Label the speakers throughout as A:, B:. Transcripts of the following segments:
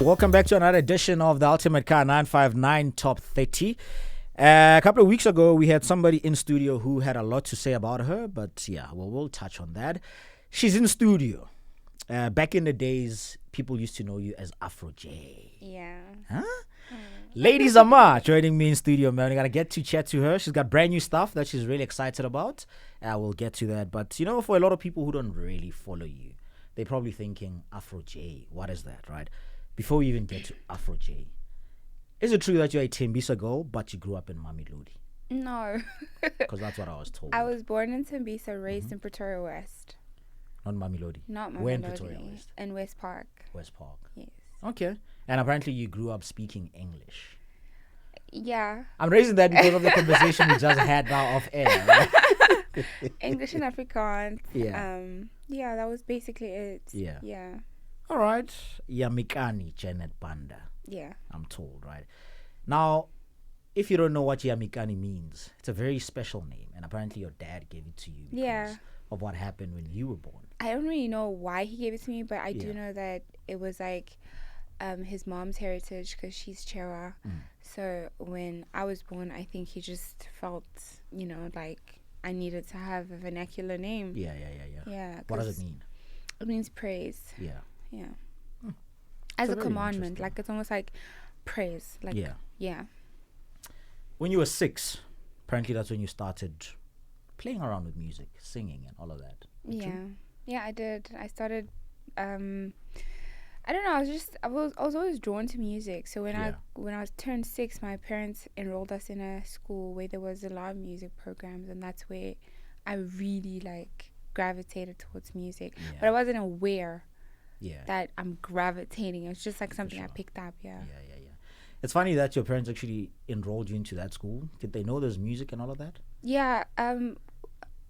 A: Welcome back to another edition of the Ultimate Car 959 Top 30. A couple of weeks ago, we had somebody in studio who had a lot to say about her, but yeah, well, we'll touch on that. She's in studio. Back in the days, people used to know you as Afro J.
B: Yeah.
A: Huh? Lady Zamar joining me in studio, man. I gotta get to chat to her. She's got brand new stuff that she's really excited about. We'll get to that. But, you know, for a lot of people who don't really follow you, they're probably thinking, Afro J, what is that, right? Before we even get to Afro J, is it true that you're a Tembisa girl, but you grew up in Mamelodi?
B: No.
A: Because that's what I was told.
B: I was born in Tembisa, raised in Pretoria West.
A: Not Mamelodi?
B: Not Mamelodi.
A: Where in Pretoria West?
B: In West Park.
A: West Park.
B: Yes.
A: Okay. And apparently you grew up speaking English.
B: Yeah.
A: I'm raising that because of the conversation we just had now off air. Right?
B: English and Afrikaans.
A: Yeah.
B: Yeah, that was basically it.
A: Yeah.
B: Yeah.
A: All right. Yamikani Janet Banda,
B: Yeah.
A: I'm told, right? Now, if you don't know what Yamikani means, it's a very special name. And apparently your dad gave it to you because of what happened when you were born.
B: I don't really know why he gave it to me, but I do
A: Yeah.
B: know that it was like his mom's heritage because she's Cherryl. So when I was born, I think he just felt, you know, like I needed to have a vernacular name.
A: Yeah.
B: Yeah.
A: What does
B: 'cause
A: it mean?
B: It means praise.
A: Yeah.
B: Yeah.
A: Hmm.
B: As
A: So
B: a
A: very
B: commandment.
A: interesting.
B: Like it's almost like praise. Like yeah.
A: When you were 6, apparently that's when you started playing around with music, singing and all of that.
B: Yeah.
A: True?
B: Yeah, I did. I started I don't know, I was always drawn to music. So when I turned 6, my parents enrolled us in a school where there was a lot of music programs, and that's where I really like gravitated towards music.
A: Yeah.
B: But I wasn't aware
A: Yeah.
B: that I'm gravitating. It's just like something I
A: sure.
B: picked up, yeah.
A: It's funny that your parents actually enrolled you into that school. Did they know there's music and all of that?
B: Yeah, I'm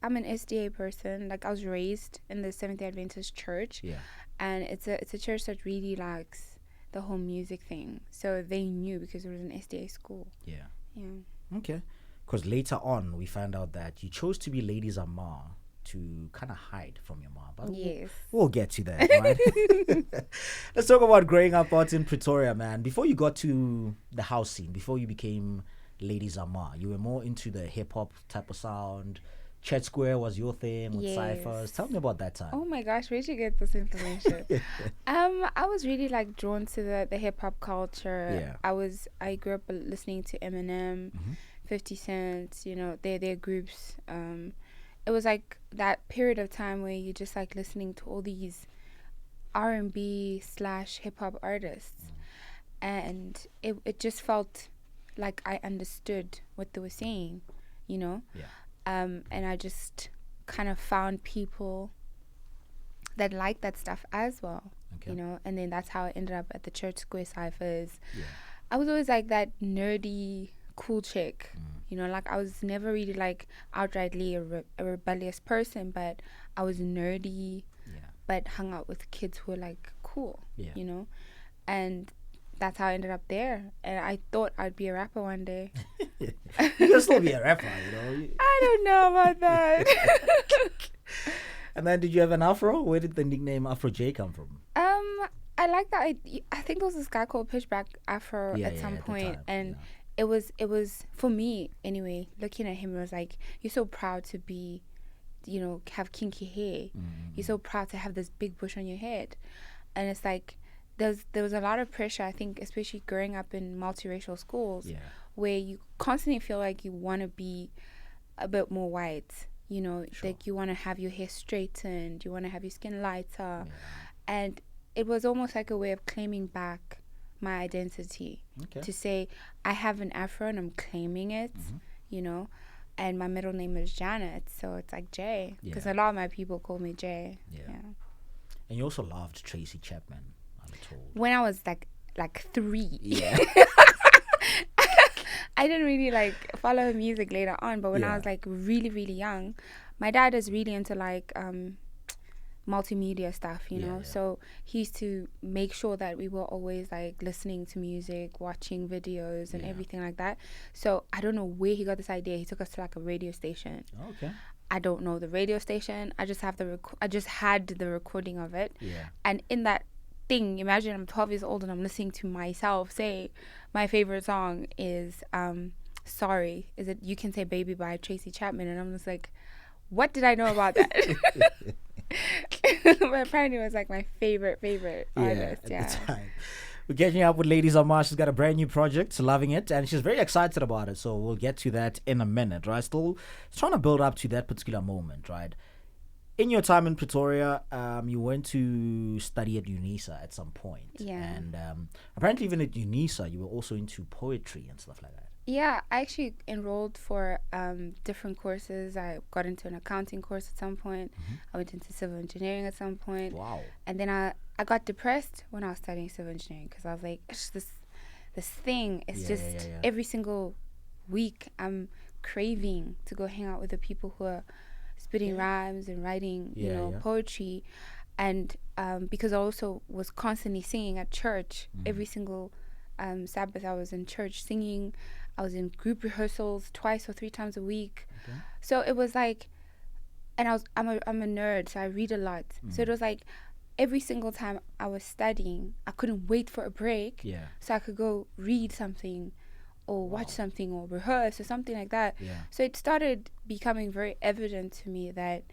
B: an SDA person. Like I was raised in the Seventh-day Adventist church.
A: Yeah.
B: And it's a church that really likes the whole music thing. So they knew because it was an SDA school.
A: Yeah.
B: Yeah.
A: Okay. Because later on, we found out that you chose to be Lady Zamar to kind of hide from your mom. But
B: Yes.
A: we'll get to that, right? Let's talk about growing up out in Pretoria, man. Before you got to the house scene, before you became Lady Zamar, you were more into the hip-hop type of sound. Chet Square was your thing with ciphers. Tell me about that time.
B: Oh my gosh, where'd you get this information? I was really like drawn to the hip hop culture.
A: Yeah.
B: I grew up listening to Eminem, 50 Cent, you know, their groups. It was like that period of time where you're just like listening to all these R&B / hip hop artists. And it just felt like I understood what they were saying, you know?
A: Yeah.
B: And I just kind of found people that like that stuff as well, you know, and then that's how I ended up at the Church Square Cyphers.
A: Yeah.
B: I was always like that nerdy, cool chick, you know, like I was never really like outrightly a rebellious person, but I was nerdy, but hung out with kids who were like cool, you know, and that's how I ended up there. And I thought I'd be a rapper one day.
A: You can still be a rapper, you know.
B: I don't know about that.
A: And then did you have an afro? Where did the nickname Afro J come from?
B: I like that. I think there was this guy called Pitchback Afro at some point. And it was for me anyway, looking at him, it was like, you're so proud to be, you know, have kinky hair. You're so proud to have this big bush on your head. And it's like, there was a lot of pressure, I think, especially growing up in multiracial schools, where you constantly feel like you want to be a bit more white, you know, like you want to have your hair straightened, you want to have your skin lighter, and it was almost like a way of claiming back my identity, to say I have an afro and I'm claiming it, you know, and my middle name is Janet, so it's like J, because a lot of my people call me J.
A: And you also loved Tracy Chapman, I'm told.
B: When I was like 3.
A: Yeah.
B: I didn't really like follow her music later on, but when I was like really, really young, my dad is really into like multimedia stuff, you know. So he used to make sure that we were always like listening to music, watching videos and everything like that. So I don't know where he got this idea. He took us to like a radio station.
A: Okay.
B: I don't know the radio station. I just have I just had the recording of it.
A: Yeah.
B: And in that thing. Imagine I'm 12 years old and I'm listening to myself say my favorite song is Sorry. Is it You Can Say Baby by Tracy Chapman? And I'm just like, what did I know about that? But apparently it was like my favorite artist.
A: At the time. We're catching up with Lady Zamar. She's got a brand new project, loving it, and she's very excited about it. So we'll get to that in a minute, right? Still trying to build up to that particular moment, right? In your time in Pretoria, you went to study at UNISA at some point.
B: Yeah.
A: And apparently even at UNISA, you were also into poetry and stuff like that.
B: Yeah, I actually enrolled for different courses. I got into an accounting course at some point. I went into civil engineering at some point.
A: Wow.
B: And then I got depressed when I was studying civil engineering because I was like, it's just this thing. It's every single week I'm craving to go hang out with the people who are spitting rhymes and writing, poetry. And because I also was constantly singing at church. Every single Sabbath I was in church singing. I was in group rehearsals 2 or 3 times a week. Okay. So it was like, and I'm a nerd, so I read a lot. So it was like every single time I was studying, I couldn't wait for a break. Yeah. So I could go read something or watch something or rehearse or something like that. Yeah. So it started becoming very evident to me that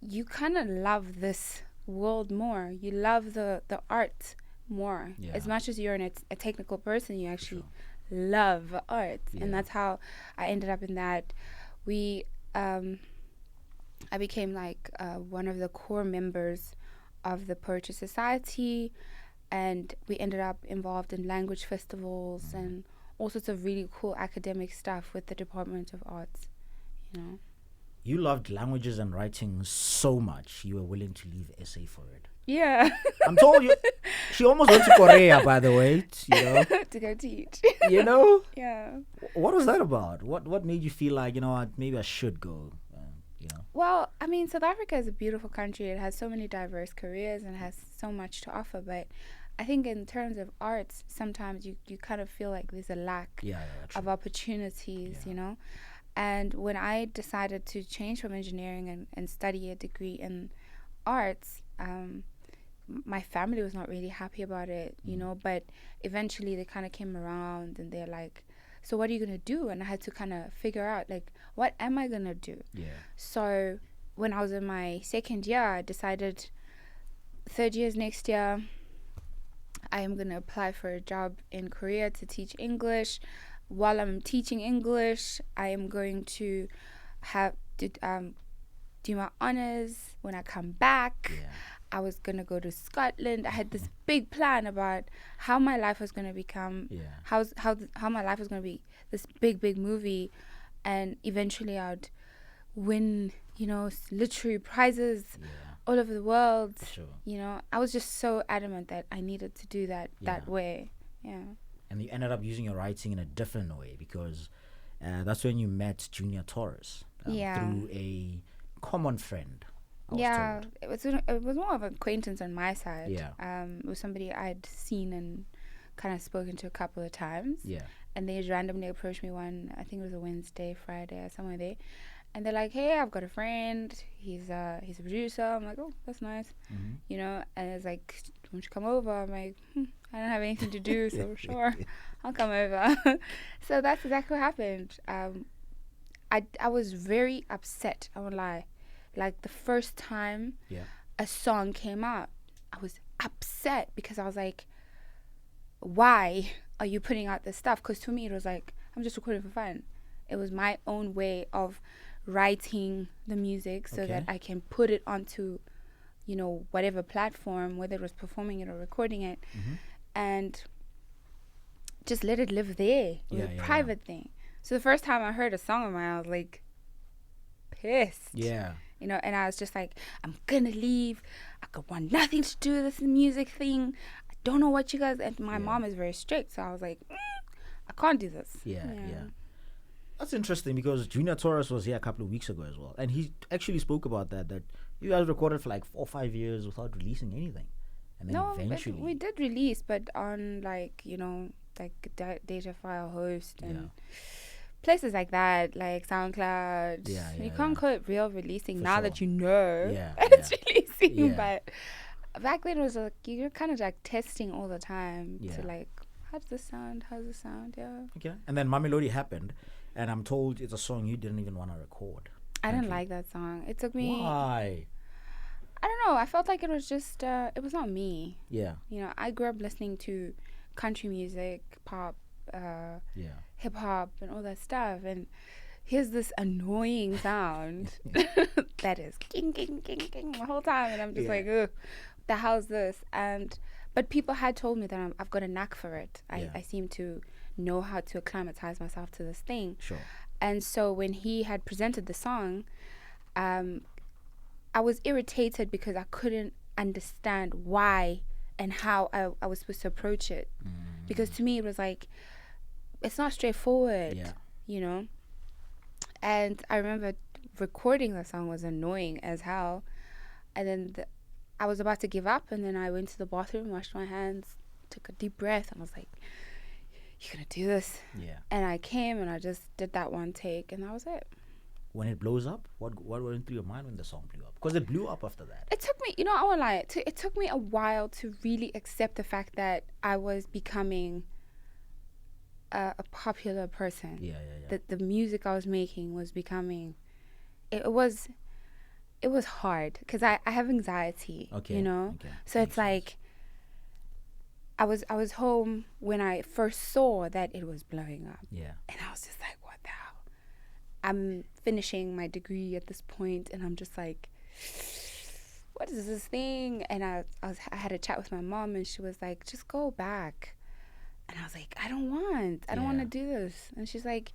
B: you kind of love this world more. You love the art more. Yeah. As much as you're a technical person, you actually love art. Yeah. And that's how I ended up in that. I became like one of the core members of the Poetry Society, and we ended up involved in language festivals and all sorts of really cool academic stuff with the Department of Arts,
A: You loved languages and writing so much, you were willing to leave SA for it.
B: Yeah.
A: I'm told you, she almost went to Korea, by the way,
B: to go teach.
A: Yeah. What was that about? What made you feel like, maybe I should go,
B: Well, I mean, South Africa is a beautiful country. It has so many diverse careers and has so much to offer. But I think in terms of arts, sometimes you kind of feel like there's a lack of opportunities, And when I decided to change from engineering and study a degree in arts, my family was not really happy about it, but eventually they kind of came around and they're like, so what are you going to do? And I had to kind of figure out, like, what am I going to do? Yeah. So when I was in my second year, I decided 3rd year's next year, I am going to apply for a job in Korea to teach English. While I'm teaching English, I am going to have to do my honors when I come back. Yeah. I was going to go to Scotland. I had this big plan about how my life was going to become, how my life was going to be this big movie. And eventually I'd win, literary prizes all over the world. Sure. I was just so adamant that I needed to do that way. Yeah.
A: And you ended up using your writing in a different way because that's when you met Junior Taurus through a common friend.
B: It was more of an acquaintance on my side. Yeah. It was somebody I'd seen and kind of spoken to a couple of times. Yeah. And they randomly approached me I think it was a Wednesday, Friday, or somewhere there. And they're like, hey, I've got a friend. He's a producer. I'm like, oh, that's nice. And it's like, won't you come over? I'm like, I don't have anything to do, so sure, I'll come over. So that's exactly what happened. I was very upset, I won't lie. Like the first time a song came out, I was upset because I was like, why are you putting out this stuff? Because to me it was like, I'm just recording for fun. It was my own way of writing the music so that I can put it onto, whatever platform, whether it was performing it or recording it, and just let it live there. It was a private thing. So the first time I heard a song of mine, I was like pissed. Yeah. And I was just like, I'm gonna leave. I could want nothing to do with this music thing. I don't know what you guys. And my mom is very strict, so I was like, I can't do this. Yeah.
A: That's interesting because Junior Taurus was here a couple of weeks ago as well, and he actually spoke about that you guys recorded for like 4 or 5 years without releasing anything, and then eventually
B: we did release, but on like data file host and places like that, like SoundCloud. You can't call it real releasing for now sure. That it's releasing. But back then it was like you're kind of like testing all the time
A: Yeah.
B: to like, how's this sound? Yeah.
A: Okay. And then Mamelodi happened, and I'm told it's a song you didn't even want to record.
B: I didn't like that song. It took me.
A: Why?
B: I don't know. I felt like it was just. It was not me.
A: Yeah.
B: You know, I grew up listening to country music, pop, hip hop, and all that stuff, and here's this annoying sound that is king, king, king, king the whole time, and I'm just like, ugh, the hell's this? But people had told me that I've got a knack for it. I seem to know how to acclimatize myself to this thing.
A: Sure.
B: And so when he had presented the song, I was irritated because I couldn't understand why and how I was supposed to approach it. Because to me, it was like, it's not straightforward, you know? And I remember recording the song was annoying as hell. And then I was about to give up, and then I went to the bathroom, washed my hands, took a deep breath, and I was like, you're going to do this?
A: Yeah.
B: And I came, and I just did that one take, and that was it.
A: When it blows up, what went through your mind when the song blew up? Because it blew up after that.
B: It took me, I won't lie, it took me a while to really accept the fact that I was becoming a popular person.
A: Yeah.
B: That the music I was making was becoming, it was hard because I have anxiety, you know?
A: Okay.
B: So it's like, I was home when I first saw that it was blowing up.
A: Yeah.
B: And I was just like, what the hell? I'm finishing my degree at this point, and I'm just like, what is this thing? And I had a chat with my mom, and she was like, just go back. And I was like, I don't want to do this. And she's like,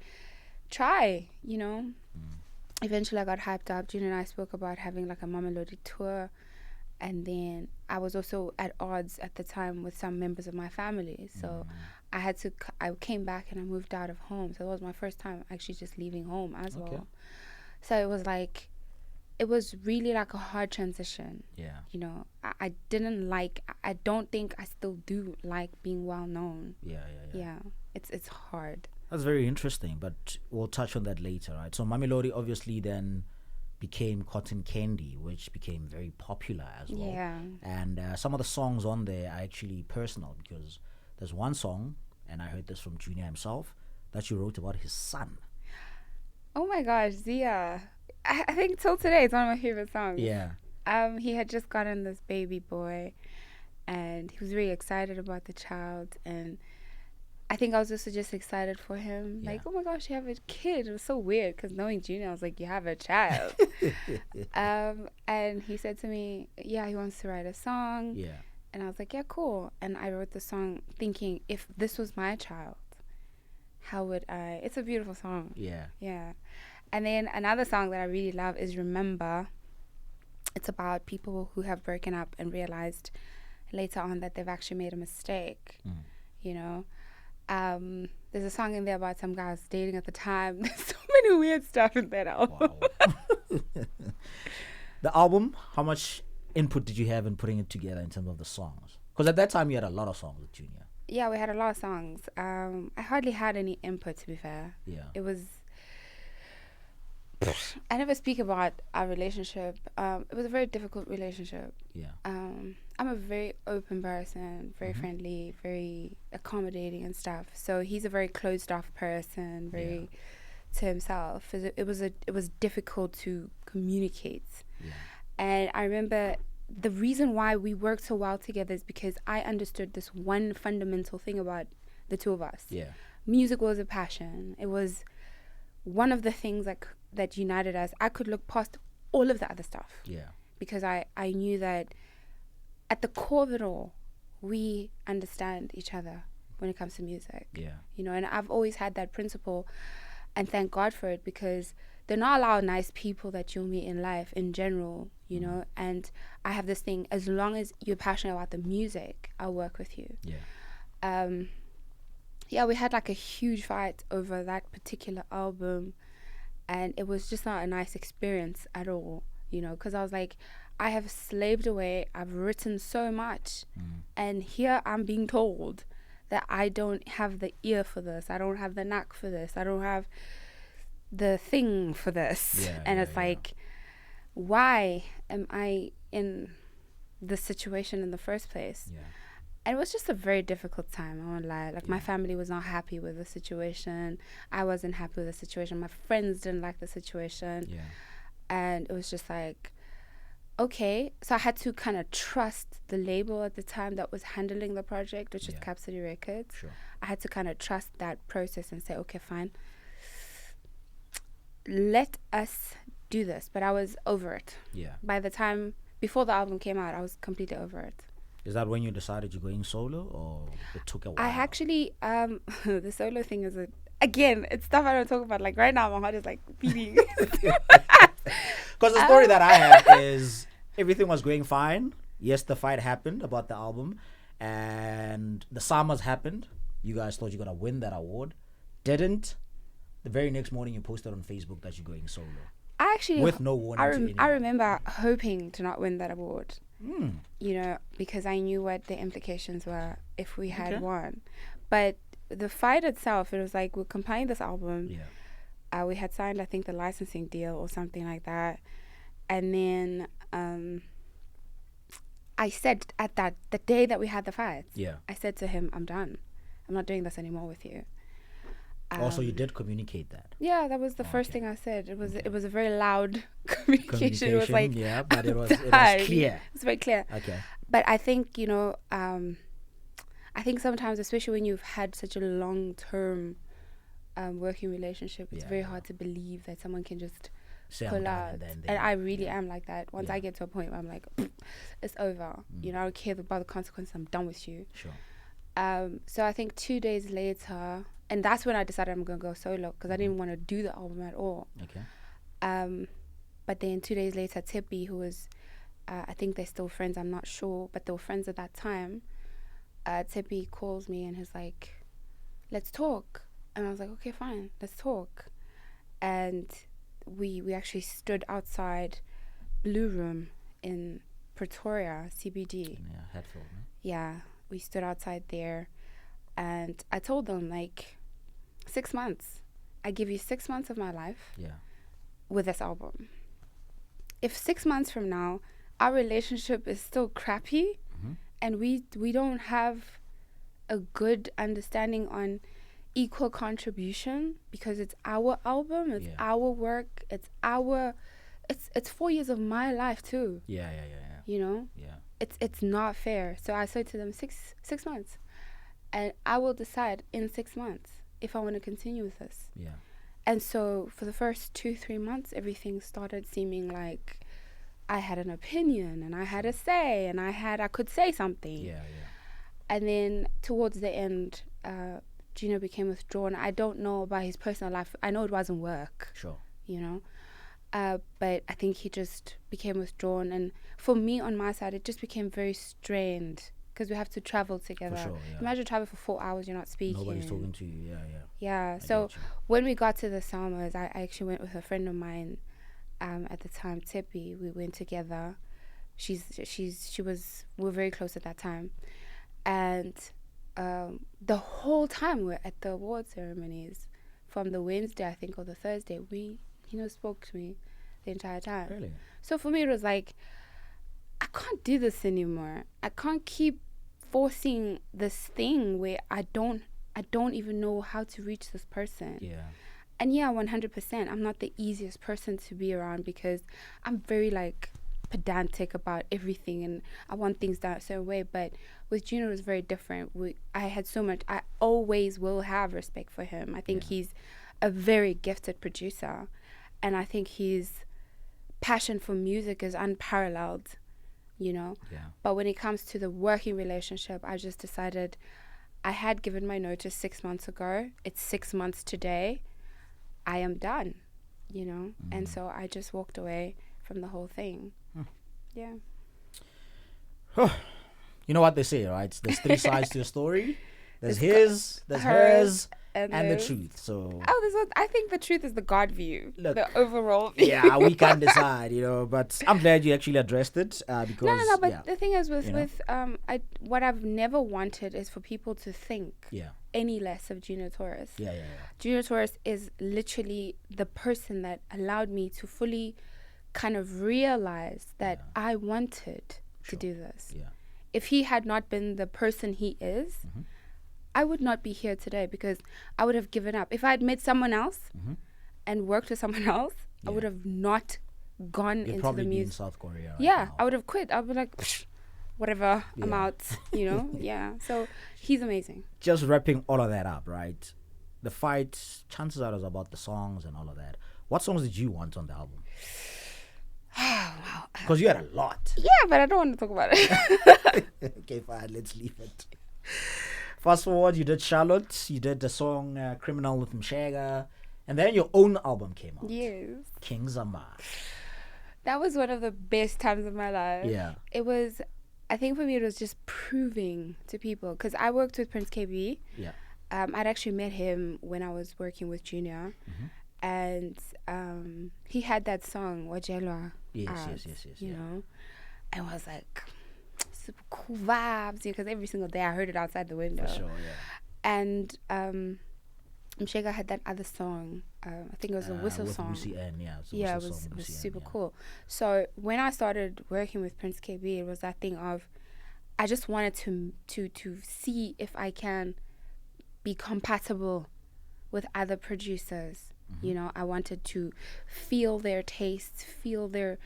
B: try, you know? Eventually I got hyped up. June and I spoke about having like a Mamelodi tour. And then I was also at odds at the time with some members of my family. So I came back and I moved out of home. So it was my first time actually just leaving home as well. So it was like, it was really like a hard transition. Yeah. You know, I don't think I still do like being well known. Yeah. It's hard.
A: That's very interesting, but we'll touch on that later, right? So Mamelodi obviously then became Cotton Candy, which became very popular as well.
B: Yeah.
A: And some of the songs on there are actually personal, because there's one song, and I heard this from Junior himself, that you wrote about his son.
B: Oh my gosh, Zia. I think till today it's one of my favorite songs.
A: Yeah.
B: He had just gotten this baby boy, and he was really excited about the child, and I think I was also just excited for him. Like, oh my gosh, you have a kid. It was so weird because knowing Junior, I was like, you have a child. And he said to me, yeah, he wants to write a song. Yeah. And I was like, yeah, cool. And I wrote the song thinking, if this was my child, how would I? It's a beautiful song. Yeah. Yeah. And then another song that I really love is Remember. It's about people who have broken up and realized later on that they've actually made a mistake, you know. There's a song in there about some guy I was dating at the time. There's so many weird stuff in that album.
A: Wow. The album, how much input did you have in putting it together in terms of the songs? Because at that time you had a lot of songs with Junior.
B: Yeah, we had a lot of songs. I hardly had any input, to be fair. Yeah. It was... I never speak about our relationship. It was a very difficult relationship. Yeah. I'm a very open person, very friendly, very accommodating and stuff. So he's a very closed off person, very to himself. It was difficult to communicate. Yeah. And I remember the reason why we worked so well together is because I understood this one fundamental thing about the two of us. Yeah. Music was a passion. It was one of the things that united us. I could look past all of the other stuff. Yeah. Because I knew that at the core of it all, we understand each other when it comes to music. Yeah. You know, and I've always had that principle, and thank God for it, because they're not a lot of nice people that you'll meet in life in general, you know. And I have this thing, as long as you're passionate about the music, I'll work with you. Yeah. Yeah, we had like a huge fight over that particular album, and it was just not a nice experience at all, you know, because I was like, I have slaved away, I've written so much, and here I'm being told that I don't have the ear for this, I don't have the knack for this, I don't have the thing for this. And it's like, why am I in the situation in the first place.
A: Yeah.
B: And it was just a very difficult time, I won't lie. Like, my family was not happy with the situation. I wasn't happy with the situation. My friends didn't like the situation.
A: Yeah.
B: And it was just like, okay. So I had to kind of trust the label at the time that was handling the project, which is Cap City Records.
A: Sure.
B: I had to kind of trust that process and say, okay, fine. Let us do this. But I was over it.
A: Yeah.
B: By the time, before the album came out, I was completely over it.
A: Is that when you decided you're going solo, or it took a while?
B: I actually, the solo thing is, again, it's stuff I don't talk about. Like, right now, my heart is, like, beating.
A: Because the story that I have is everything was going fine. Yes, the fight happened about the album, and the summers happened. You guys thought you were going to win that award. Didn't. The very next morning, you posted on Facebook that you're going solo.
B: I actually,
A: with no warning to anyone.
B: I remember hoping to not win that award. You know, because I knew what the implications were if we had won. But the fight itself, it was like, we're compiling this album. Yeah. We had signed, I think, the licensing deal or something like that. And then I said the day that we had the fight, I said to him, I'm done. I'm not doing this anymore with you.
A: Also, you did communicate that.
B: Yeah, that was the first thing I said. It was a very loud communication. It was like,
A: but it was clear.
B: It's very clear.
A: Okay.
B: But I think, you know, I think sometimes, especially when you've had such a long-term working relationship, it's very hard to believe that someone can just pull out. And I really am like that. Once I get to a point where I'm like, it's over. You know, I don't care about the consequences. I'm done with you.
A: Sure.
B: So I think 2 days later, and that's when I decided I'm going to go solo, because I didn't want to do the album at all.
A: Okay.
B: But then 2 days later, Tippy, who was, I think they're still friends, I'm not sure, but they were friends at that time. Tippy calls me and he's like, let's talk. And I was like, okay, fine, let's talk. And we actually stood outside Blue Room in Pretoria, CBD.
A: Yeah, Hatfield, no?
B: Yeah, we stood outside there. And I told them, like, 6 months. I give you 6 months of my life with this album. If 6 months from now, our relationship is still crappy and we don't have a good understanding on equal contribution, because it's our album, it's our work, it's 4 years of my life too.
A: Yeah.
B: You know?
A: Yeah.
B: It's not fair. So I said to them, six months. And I will decide in 6 months if I want to continue with this.
A: Yeah.
B: And so for the first 2-3 months, everything started seeming like I had an opinion and I had a say and I could say something.
A: Yeah.
B: And then towards the end, Gino became withdrawn. I don't know about his personal life. I know it wasn't work.
A: Sure.
B: You know? But I think he just became withdrawn. And for me, on my side, it just became very strained, because we have to travel together.
A: For sure, yeah.
B: Imagine traveling for 4 hours, you're not speaking.
A: Nobody's talking to you,
B: Yeah, so when we got to the Summers, I actually went with a friend of mine at the time, Tippy. We went together. We were very close at that time. And the whole time we're at the award ceremonies, from the Wednesday, I think, or the Thursday, he spoke to me the entire time.
A: Really?
B: So for me, it was like, I can't do this anymore. I can't keep forcing this thing where I don't even know how to reach this person.
A: Yeah.
B: And 100%, I'm not the easiest person to be around, because I'm very, like, pedantic about everything and I want things done a certain way. But with Gino, it was very different. I always will have respect for him. I think he's a very gifted producer, and I think his passion for music is unparalleled, you know.
A: Yeah.
B: But when it comes to the working relationship, I just decided, I had given my notice 6 months ago. It's 6 months today. I am done, you know. And so I just walked away from the whole thing. Yeah.
A: You know what they say, right? There's 3 sides to a story. There's his, there's hers, and the truth. So
B: I think the truth is the God view,
A: look,
B: the overall view.
A: Yeah, we can't decide, you know. But I'm glad you actually addressed it, because
B: no. But the thing is, what I've never wanted is for people to think any less of Gino Taurus.
A: Yeah.
B: Gino Taurus is literally the person that allowed me to fully kind of realize that I wanted to do this.
A: Yeah.
B: If he had not been the person he is, I would not be here today because I would have given up. If I had met someone else and worked with someone else, I would have not gone into
A: probably
B: the
A: be in
B: music.
A: South Korea right
B: Yeah,
A: now.
B: I would have quit. I would be like, psh, whatever, I'm out, you know? Yeah. So he's amazing.
A: Just wrapping all of that up, right? The fight, chances are, is about the songs and all of that. What songs did you want on the album?
B: Wow.
A: Because you had a lot.
B: Yeah, but I don't want to talk about it.
A: Okay, fine. Let's leave it. Fast forward, you did Charlotte. You did the song Criminal with Mshega. And then your own album came out.
B: Yes.
A: King Zamar.
B: That was one of the best times of my life.
A: Yeah.
B: It was, I think for me, it was just proving to people. Because I worked with Prince KB.
A: Yeah.
B: I'd actually met him when I was working with Junior. And he had that song, Mojapelo.
A: Yes.
B: You know? And I was like, super cool vibes. Because every single day I heard it outside the window.
A: For sure, yeah.
B: And Mshega had that other song. I think it was a whistle
A: with
B: song.
A: UCN,
B: It was super cool. So when I started working with Prince KB, it was that thing of I just wanted to see if I can be compatible with other producers. You know, I wanted to feel their tastes, feel their,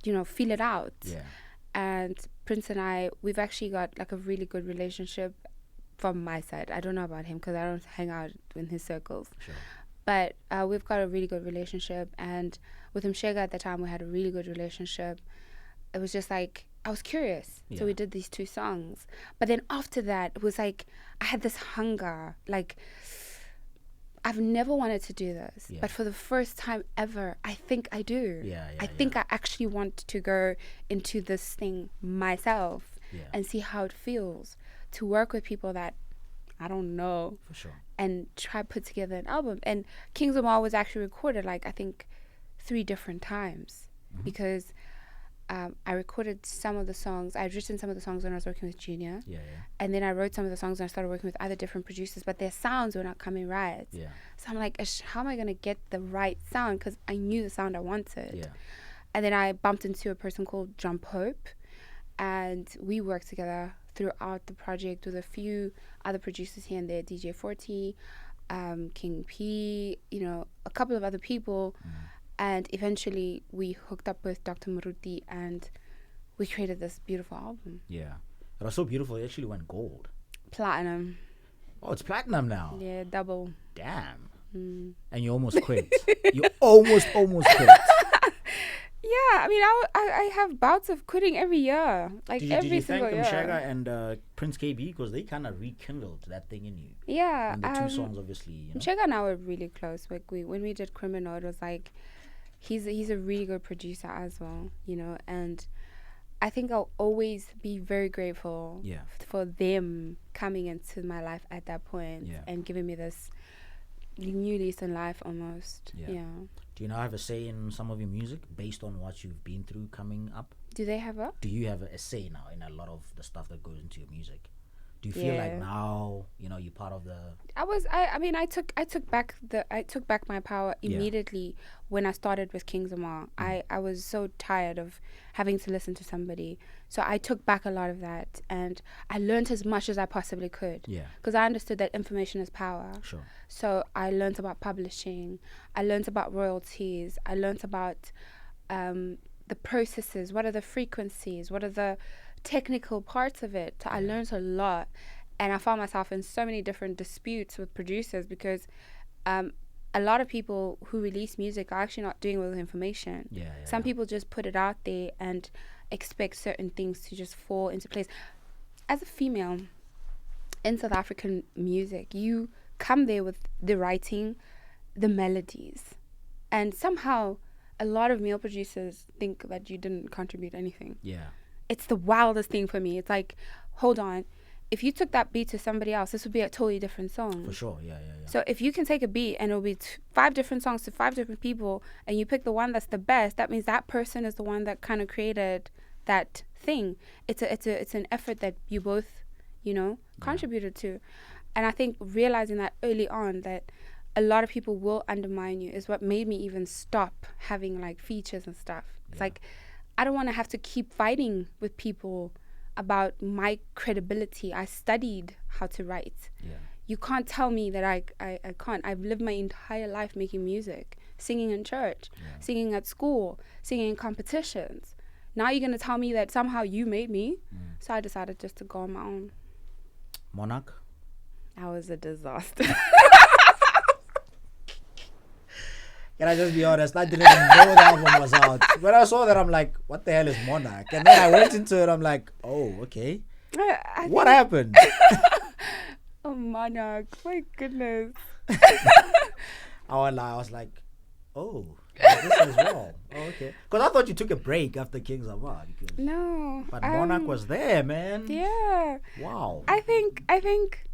B: feel it out.
A: Yeah. And
B: Prince and I, we've actually got like a really good relationship from my side. I don't know about him because I don't hang out in his circles.
A: Sure.
B: But we've got a really good relationship. And with Mshega at the time, we had a really good relationship. It was just like, I was curious. Yeah. So we did these 2 songs. But then after that, it was like, I had this hunger. Like, I've never wanted to do this. Yeah. But for the first time ever, I think I do. I think I actually want to go into this thing myself and see how it feels to work with people that I don't know.
A: For sure.
B: And try put together an album. And King Zamar was actually recorded like I think 3 different times because I recorded some of the songs. I'd written some of the songs when I was working with Junior. And then I wrote some of the songs and I started working with other different producers, but their sounds were not coming right. So I'm like, how am I going to get the right sound? Because I knew the sound I wanted. And then I bumped into a person called Jump Hope, and we worked together throughout the project with a few other producers here and there, DJ 40, King P, a couple of other people. And eventually we hooked up with Dr. Maruti and we created this beautiful album.
A: Yeah. It was so beautiful, it actually went gold.
B: Platinum.
A: Oh, it's platinum now.
B: Yeah, double.
A: Damn. And you almost quit. You almost quit.
B: Yeah, I mean, I have bouts of quitting every year. Like every single year.
A: Did you thank Mshega and Prince KB because they kind of rekindled that thing in you?
B: Yeah.
A: And the 2 songs, obviously.
B: Mshega and I were really close. Like when we did Criminal, it was like, he's a really good producer as well, and I think I'll always be very grateful for them coming into my life at that point and giving me this new lease in life almost. Yeah.
A: Do you now have a say in some of your music based on what you've been through coming up?
B: Do they have a?
A: Do you have a say now in a lot of the stuff that goes into your music? Do you feel like now, you're part of the...
B: I took back my power immediately when I started with King Zamar. I was so tired of having to listen to somebody. So I took back a lot of that and I learned as much as I possibly could.
A: Yeah.
B: Because I understood that information is power.
A: Sure.
B: So I learned about publishing. I learned about royalties. I learned about the processes. What are the frequencies? What are the technical parts of it? So I learned a lot, and I found myself in so many different disputes with producers because a lot of people who release music are actually not doing well with information. Some people just put it out there and expect certain things to just fall into place. As a female in South African music, you come there with the writing, the melodies, and somehow a lot of male producers think that you didn't contribute anything. It's the wildest thing for me. It's like, hold on. If you took that beat to somebody else, this would be a totally different song.
A: For sure, yeah.
B: So if you can take a beat and it'll be 5 different songs to 5 different people and you pick the one that's the best, that means that person is the one that kind of created that thing. It's an effort that you both, contributed to. And I think realizing that early on that a lot of people will undermine you is what made me even stop having like features and stuff. It's like, I don't want to have to keep fighting with people about my credibility. I studied how to write.
A: Yeah.
B: You can't tell me that I can't. I've lived my entire life making music, singing in church, singing at school, singing in competitions. Now you're going to tell me that somehow you made me. So I decided just to go on my own.
A: Monarch?
B: That was a disaster.
A: Can I just be honest? I didn't even know the album was out. When I saw that, I'm like, what the hell is Monarch? And then I went into it, I'm like, oh, okay. What happened?
B: Oh, Monarch. My goodness.
A: I was like, oh, this as well. Oh, okay. Because I thought you took a break after King Zamar.
B: No.
A: But Monarch was there, man.
B: Yeah.
A: Wow.
B: I think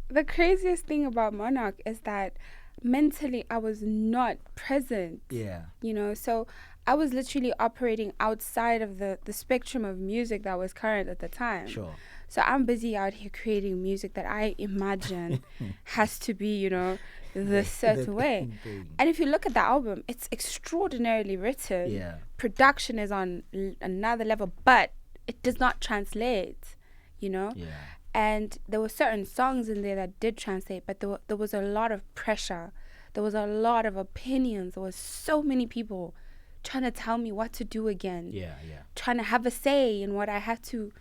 B: the craziest thing about Monarch is that mentally I was not present.
A: Yeah.
B: You know, so I was literally operating outside of the spectrum of music that was current at the time.
A: Sure.
B: So I'm busy out here creating music that I imagine has to be, you know, this certain way. And if you look at the album, it's extraordinarily written.
A: Yeah.
B: Production is on another level, but it does not translate, you know?
A: Yeah.
B: And there were certain songs in there that did translate, but there was a lot of pressure. There was a lot of opinions. There was so many people trying to tell me what to do again.
A: Yeah, yeah.
B: Trying to have a say in what I had to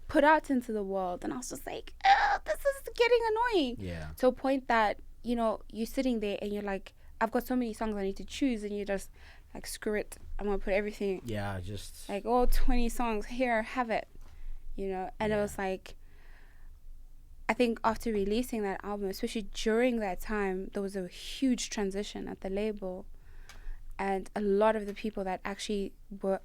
B: put out into the world. And I was just like, this is getting annoying.
A: Yeah.
B: To a point that, you know, you're sitting there and you're like, I've got so many songs I need to choose, and you're just like, screw it. I'm going to put everything.
A: Yeah, just...
B: like, all 20 songs, here, have it. You know? And it was like... I think after releasing that album, especially during that time, there was a huge transition at the label. And a lot of the people that actually were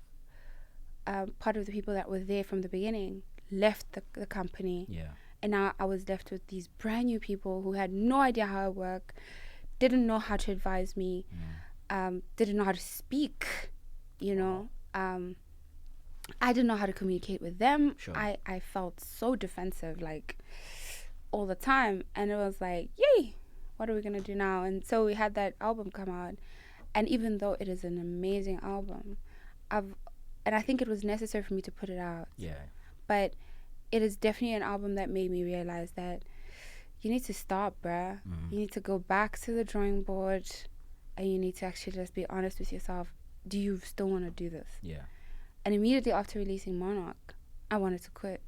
B: part of the people that were there from the beginning left the company.
A: Yeah.
B: And now I was left with these brand new people who had no idea how I work, didn't know how to advise me, didn't know how to speak, you know. I didn't know how to communicate with them.
A: Sure.
B: I felt so defensive, like... all the time, and it was like, yay, what are we gonna do now? And so we had that album come out, and even though it is an amazing album, and I think it was necessary for me to put it out, but it is definitely an album that made me realize that you need to stop, bruh. You need to go back to the drawing board, and you need to actually just be honest with yourself. Do you still want to do this? And immediately after releasing Monarch, I wanted to quit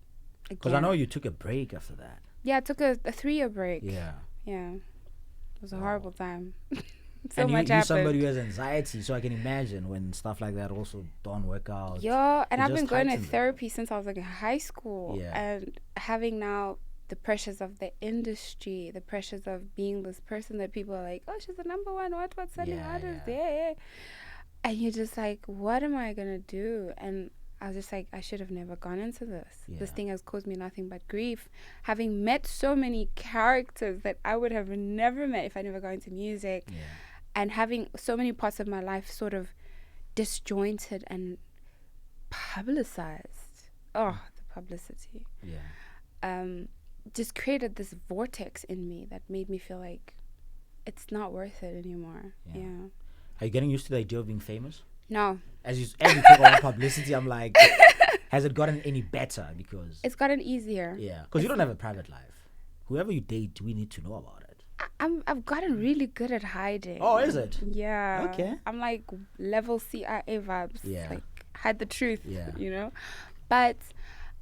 B: again.
A: Because I know you took a break after that.
B: Yeah, I took a 3-year break.
A: Yeah.
B: It was a horrible time.
A: So much happened. You're somebody who has anxiety, so I can imagine when stuff like that also don't work out.
B: Yeah, and I've been going to therapy since I was like in high school.
A: Yeah.
B: And having now the pressures of the industry, the pressures of being this person that people are like, oh, she's the number one, what's sending artist? Yeah. And you're just like, what am I going to do? And I was just like, I should have never gone into this. This thing has caused me nothing but grief. Having met so many characters that I would have never met if I never got into music. And having so many parts of my life sort of disjointed and publicized. Oh, the publicity. Just created this vortex in me that made me feel like it's not worth it anymore.
A: Are you getting used to the idea of being famous?
B: No.
A: As you talk about publicity, I'm like, has it gotten any better? Because
B: it's gotten easier.
A: Yeah, because you don't have a private life. Whoever you date, we need to know about it.
B: I've gotten really good at hiding.
A: Oh, is it?
B: Yeah.
A: Okay.
B: I'm like level CIA vibes.
A: Yeah.
B: Like hide the truth.
A: Yeah.
B: You know, but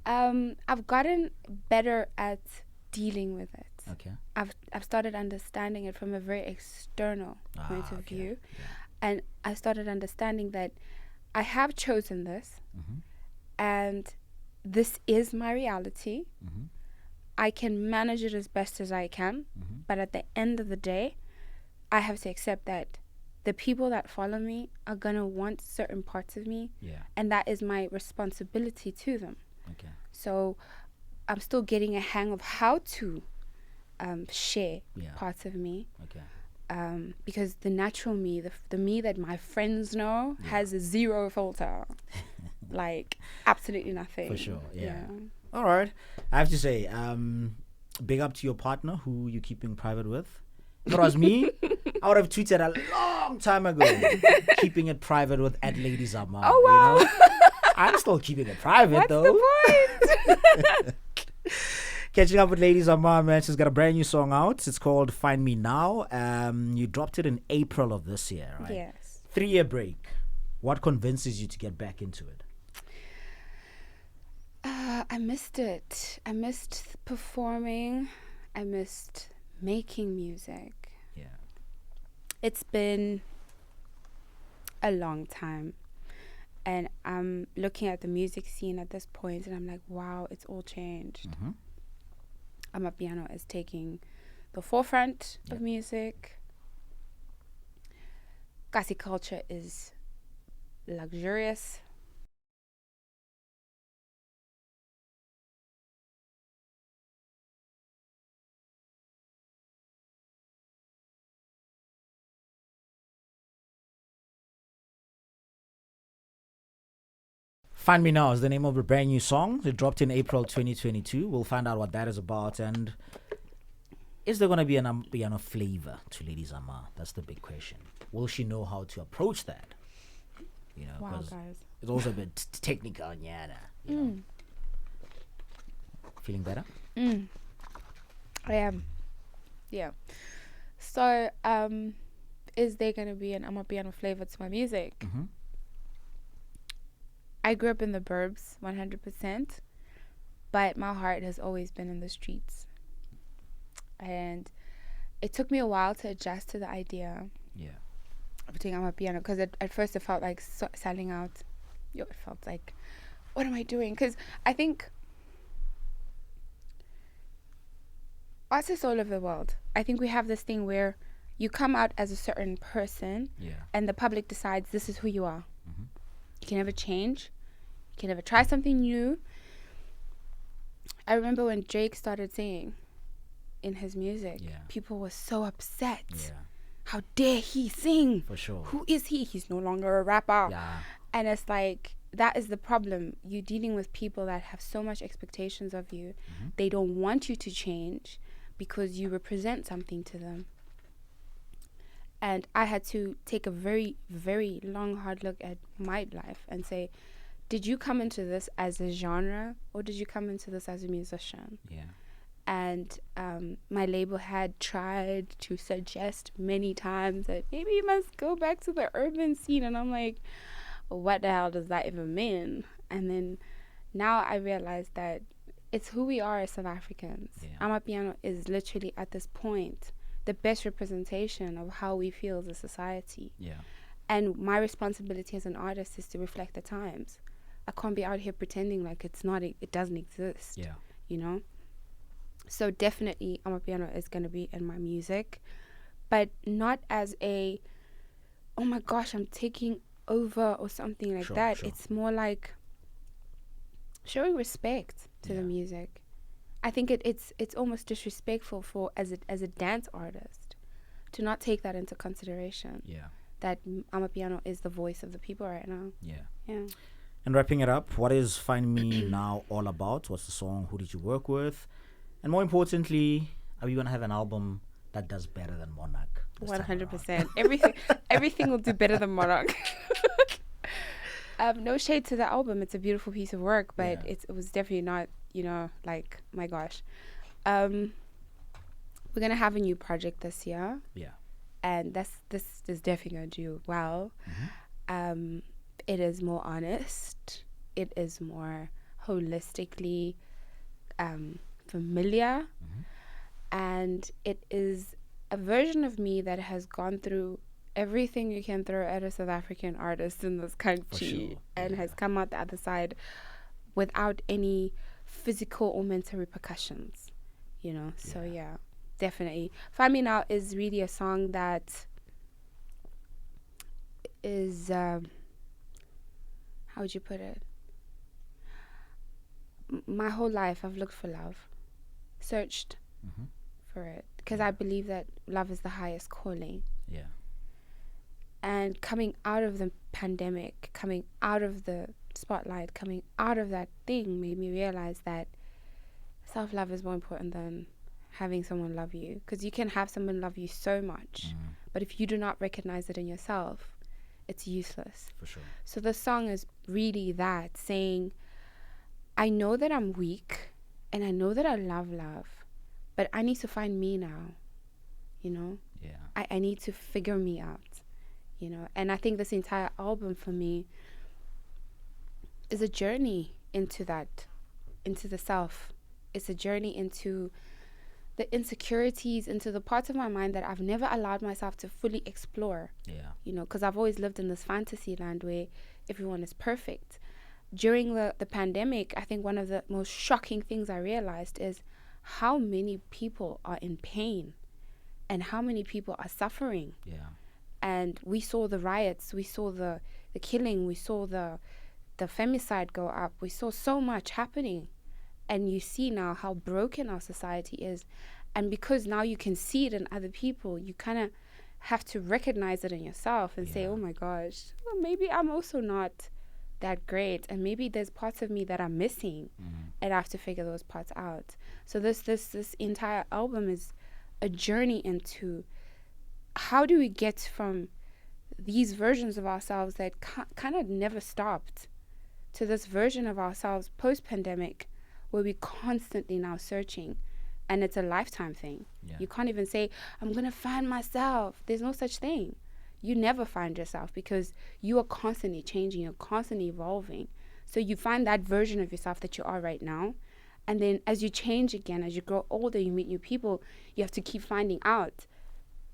B: I've gotten better at dealing with it.
A: Okay.
B: I've started understanding it from a very external point of view. And I started understanding that I have chosen this, and this is my reality. I can manage it as best as I can, but at the end of the day, I have to accept that the people that follow me are going to want certain parts of me, and that is my responsibility to them.
A: Okay.
B: So I'm still getting a hang of how to share parts of me.
A: Okay.
B: Because the natural me, the me that my friends know, has a zero filter. Like, absolutely nothing.
A: For sure, All right. I have to say, big up to your partner who you're keeping private with. If it was me, I would have tweeted a long time ago, keeping it private with @Lady Zamar.
B: Oh, wow.
A: You know? I'm still keeping it private,
B: What's
A: though.
B: the point?
A: Catching up with Lady Zamar, man. She's got a brand new song out. It's called Find Me Now. You dropped it in April of this year, right?
B: Yes.
A: 3-year break. What convinces you to get back into it?
B: I missed it. I missed performing. I missed making music.
A: Yeah.
B: It's been a long time. And I'm looking at the music scene at this point and I'm like, wow, it's all changed.
A: Mm-hmm.
B: Amapiano is taking the forefront of music. Kasi culture is luxurious.
A: Find Me Now is the name of a brand new song. It dropped in April 2022. We'll find out what that is about. And is there going to be an piano flavor to Lady Zamar? That's the big question. Will she know how to approach that? You know,
B: wow, guys.
A: It's also a bit technical, yeah. You know. Feeling better?
B: I am. Yeah. So, is there going to be an Amapiano flavor to my music?
A: Mm-hmm.
B: I grew up in the burbs, 100%, but my heart has always been in the streets. And it took me a while to adjust to the idea of doing Amapiano, because at first it felt like selling out. It felt like, what am I doing? Because I think artists all over the world, I think we have this thing where you come out as a certain person and the public decides this is who you are.
A: Mm-hmm.
B: You can never change. You can never try something new. I remember when Drake started singing in his music, people were so upset. How dare he sing?
A: For sure.
B: Who is he? He's no longer a rapper.
A: Yeah.
B: And it's like, that is the problem. You're dealing with people that have so much expectations of you.
A: Mm-hmm.
B: They don't want you to change because you represent something to them. And I had to take a very, very long, hard look at my life and say, did you come into this as a genre or did you come into this as a musician?
A: Yeah.
B: And my label had tried to suggest many times that maybe you must go back to the urban scene. And I'm like, what the hell does that even mean? And then now I realize that it's who we are as South Africans. Amapiano is literally at this point the best representation of how we feel as a society. And my responsibility as an artist is to reflect the times. I can't be out here pretending like it doesn't exist. You know? So definitely Amapiano is going to be in my music, but not as a, oh my gosh, I'm taking over or something like that. Sure. It's more like showing respect to the music. I think it's almost disrespectful for as a dance artist to not take that into consideration. That Amapiano is the voice of the people right now. Yeah.
A: And wrapping it up, what is Find Me Now all about? What's the song? Who did you work with? And more importantly, are we going to have an album that does better than Monarch?
B: 100%. Everything will do better than Monarch. No shade to the album. It's a beautiful piece of work, but it was definitely not, like, my gosh. We're going to have a new project this year. And this is definitely going to do well. Mm-hmm. It is more honest. It is more holistically familiar. Mm-hmm. And it is a version of me that has gone through everything you can throw at a South African artist in this country and has come out the other side without any physical or mental repercussions, So definitely. Find Me Now is really a song that is, how would you put it? My whole life I've looked for love, searched for it, because I believe that love is the highest calling. And coming out of the pandemic, coming out of the spotlight, coming out of that thing made me realize that self-love is more important than having someone love you, because you can have someone love you so much, but if you do not recognize it in yourself, it's useless.
A: For sure.
B: So the song is really that, saying, I know that I'm weak and I know that I love, but I need to find me now, you know?
A: Yeah.
B: I need to figure me out, you know? And I think this entire album for me is a journey into that, into the self. It's a journey into the insecurities, into the parts of my mind that I've never allowed myself to fully explore.
A: Yeah.
B: You know, because I've always lived in this fantasy land where everyone is perfect. During the pandemic, I think one of the most shocking things I realized is how many people are in pain and how many people are suffering.
A: Yeah.
B: And we saw the riots, we saw the killing, we saw the femicide go up, we saw so much happening. And you see now how broken our society is. And because now you can see it in other people, you kind of have to recognize it in yourself and say, oh my gosh, well, maybe I'm also not that great. And maybe there's parts of me that are missing. And I have to figure those parts out. So this entire album is a journey into how do we get from these versions of ourselves that kind of never stopped to this version of ourselves post-pandemic, where we're constantly now searching, and it's a lifetime thing. Yeah. You can't even say, I'm going to find myself. There's no such thing. You never find yourself because you are constantly changing, you're constantly evolving. So you find that version of yourself that you are right now, and then as you change again, as you grow older, you meet new people, you have to keep finding out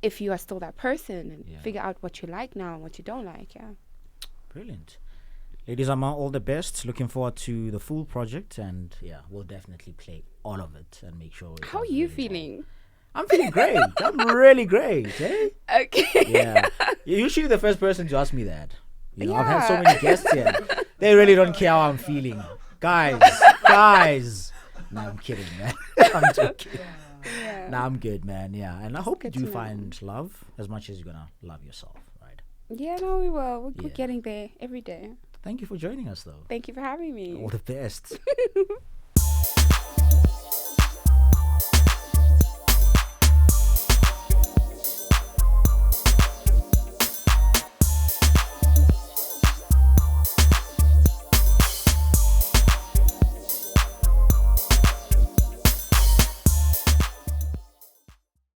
B: if you are still that person and figure out what you like now and what you don't like. Yeah.
A: Brilliant. Lady Zamar, all the best. Looking forward to the full project, and we'll definitely play all of it and make sure.
B: How are you feeling?
A: I'm feeling great. I'm really great. Eh?
B: Okay.
A: Yeah. You're usually the first person to ask me that. You know, I've had so many guests here. They really don't care how I'm feeling. Guys. No, I'm kidding, man. I'm joking. Yeah. No, I'm good, man. Yeah. And I hope you do find love as much as you're going to love yourself, right?
B: Yeah, no, we will. We're getting there every day.
A: Thank you for joining us, though.
B: Thank you for having me.
A: All the best.